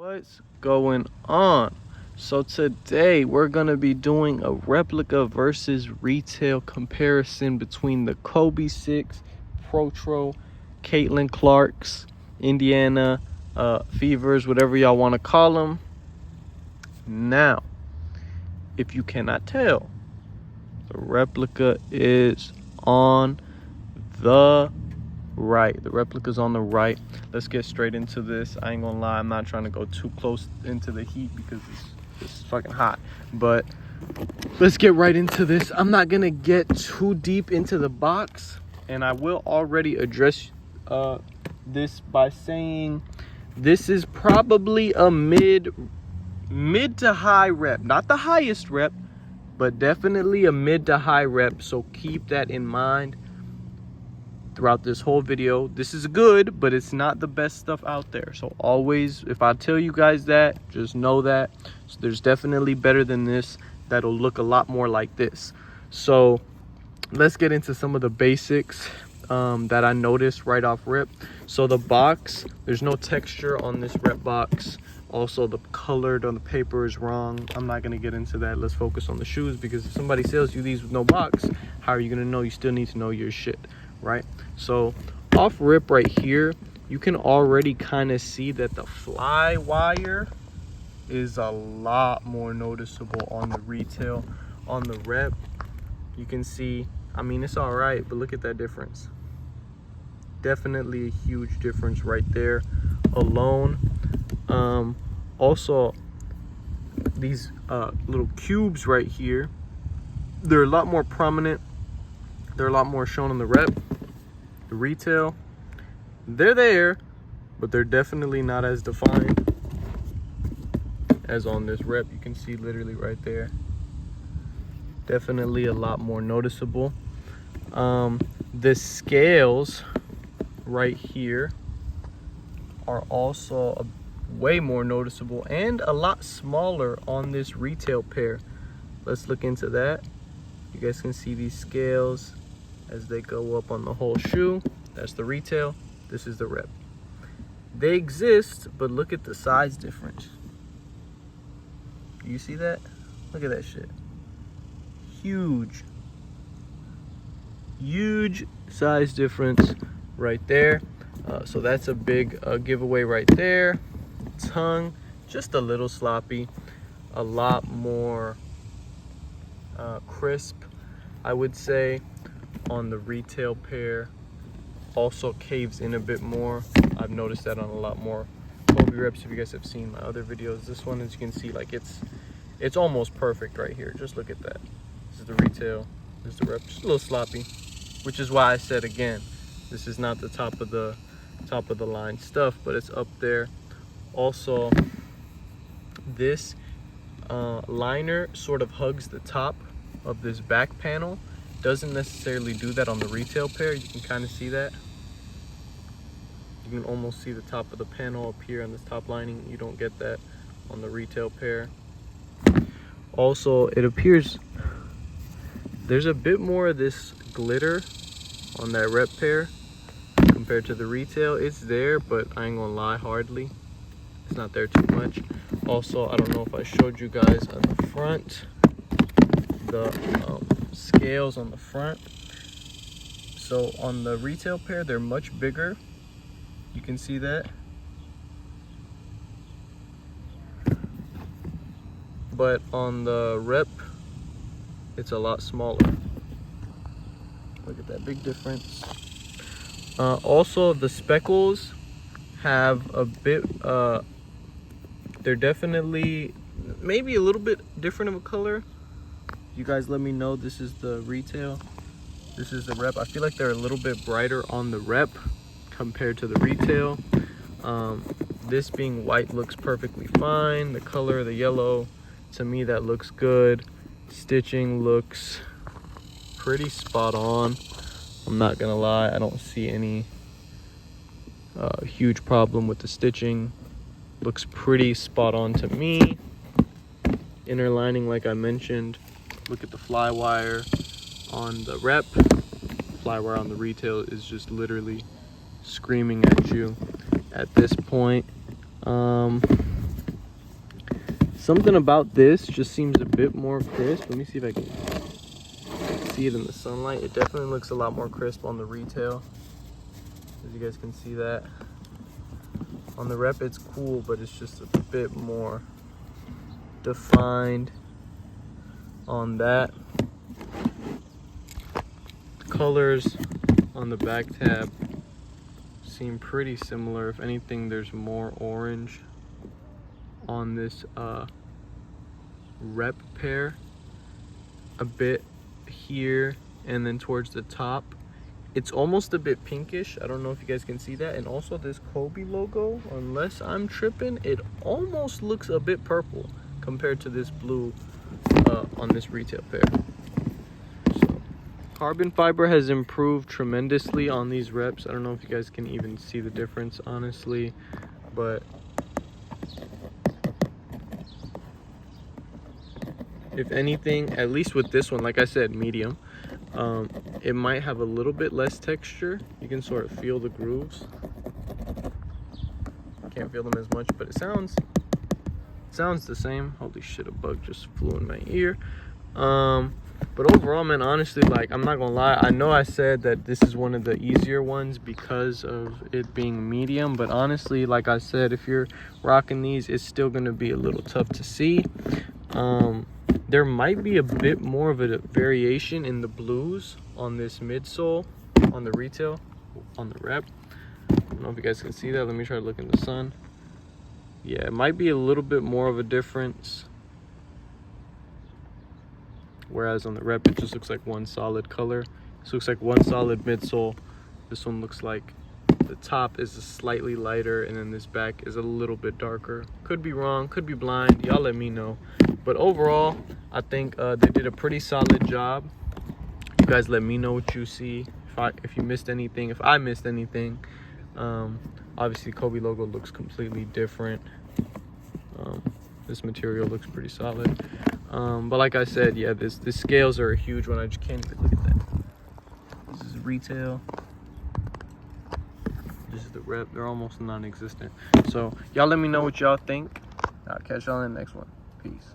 What's going on? So today we're gonna be doing a replica versus retail comparison between the Kobe 6, Protro, Caitlin Clark's, Indiana Fevers, whatever y'all want to call them. Now, if you cannot tell, the replica is on the right. The replica's on the right. Let's get straight into this. I ain't gonna lie, I'm not trying to go too close into the heat because it's fucking hot, but let's get right into this. I'm not gonna get too deep into the box, and I will already address this by saying this is probably a mid to high rep, not the highest rep, but definitely a mid to high rep, so keep that in mind throughout this whole video. This is good, but it's not the best stuff out there. So always, if I tell you guys that, just know that. So there's definitely better than this that'll look a lot more like this. So let's get into some of the basics that I noticed right off rip. So the box, there's no texture on this rep box. Also, the colored on the paper is wrong. I'm not gonna get into that. Let's focus on the shoes, because if somebody sells you these with no box, how are you gonna know? You still need to know your shit, right? So off rip right here, you can already kind of see that the fly wire is a lot more noticeable on the retail. On the rep, you can see, I mean, it's all right, but look at that difference. Definitely a huge difference right there alone. Also, these little cubes right here, they're a lot more prominent. They're a lot more shown on the rep. The retail, they're there, but they're definitely not as defined as on this rep. You can see literally right there. Definitely a lot more noticeable. The scales right here are also way more noticeable and a lot smaller on this retail pair. Let's look into that. You guys can see these scales as they go up on the whole shoe. That's the retail, this is the rep. They exist, but look at the size difference. You see that? Look at that shit. Huge size difference right there. So that's a big giveaway right there. Tongue, just a little sloppy, a lot more crisp, I would say, on the retail pair. Also caves in a bit more. I've noticed that on a lot more Kobe reps. If you guys have seen my other videos, this one, as you can see, like it's almost perfect right here. Just look at that. This is the retail, this is the rep. Just a little sloppy, which is why I said again, this is not the top of the line stuff, but it's up there. Also, this liner sort of hugs the top of this back panel. Doesn't necessarily do that on the retail pair. You can kind of see that. You can almost see the top of the panel up here on this top lining. You don't get that on the retail pair. Also, it appears there's a bit more of this glitter on that rep pair compared to the retail. It's there, but I ain't gonna lie, hardly. It's not there too much. Also, I don't know if I showed you guys on the front, the scales on the front. So on the retail pair, they're much bigger. You can see that. But on the rep, it's a lot smaller. Look at that big difference. Also, the speckles have a bit, they're definitely maybe a little bit different of a color. You guys let me know. This is the retail, this is the rep. I feel like they're a little bit brighter on the rep compared to the retail. This being white looks perfectly fine. The color, the yellow, to me that looks good. Stitching looks pretty spot on. I'm not gonna lie, I don't see any huge problem with the stitching. Looks pretty spot on to me. Inner lining, like I mentioned. Look at the fly wire on the rep. Fly wire on the retail is just literally screaming at you at this point. Something about this just seems a bit more crisp. Let me see if I can see it in the sunlight. It definitely looks a lot more crisp on the retail, as you guys can see that. On the rep it's cool, but it's just a bit more defined on that. The colors on the back tab seem pretty similar. If anything, there's more orange on this rep pair, a bit here, and then towards the top it's almost a bit pinkish. I don't know if you guys can see that. And also this Kobe logo, unless I'm tripping, it almost looks a bit purple compared to this blue on this retail pair. So carbon fiber has improved tremendously on these reps. I don't know if you guys can even see the difference, honestly, but if anything, at least with this one, like I said, medium, it might have a little bit less texture. You can sort of feel the grooves. Can't feel them as much, but it sounds the same. Holy shit, a bug just flew in my ear. But overall, man, honestly, like, I'm not gonna lie, I know I said that this is one of the easier ones because of it being medium, but honestly, like I said, if you're rocking these, it's still gonna be a little tough to see. There might be a bit more of a variation in the blues on this midsole, on the retail, on the rep. I don't know if you guys can see that. Let me try to look in the sun. Yeah, it might be a little bit more of a difference. Whereas on the rep, it just looks like one solid color. This looks like one solid midsole. This one looks like the top is slightly lighter, and then this back is a little bit darker. Could be wrong, could be blind. Y'all let me know. But overall, I think they did a pretty solid job. You guys let me know what you see. If you missed anything, if I missed anything. Obviously, Kobe logo looks completely different. This material looks pretty solid. But like I said, yeah, the scales are a huge one. I just can't even look at that. This is retail. This is the rep. They're almost non-existent. So y'all let me know what y'all think. I'll catch y'all in the next one. Peace.